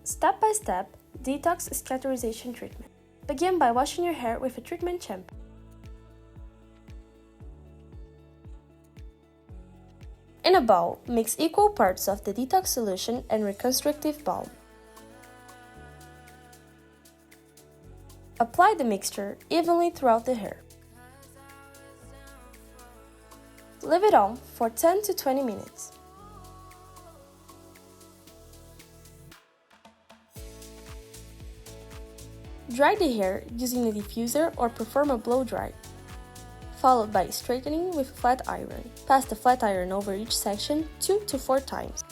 Step-by-step, Detox Cauterization Treatment. Begin by washing your hair with a treatment shampoo. In a bowl, mix equal parts of the detox solution and reconstructive balm. Apply the mixture evenly throughout the hair. Leave it on for 10 to 20 minutes. Dry the hair using a diffuser or perform a blow dry, followed by straightening with a flat iron. Pass the flat iron over each section 2 to 4 times.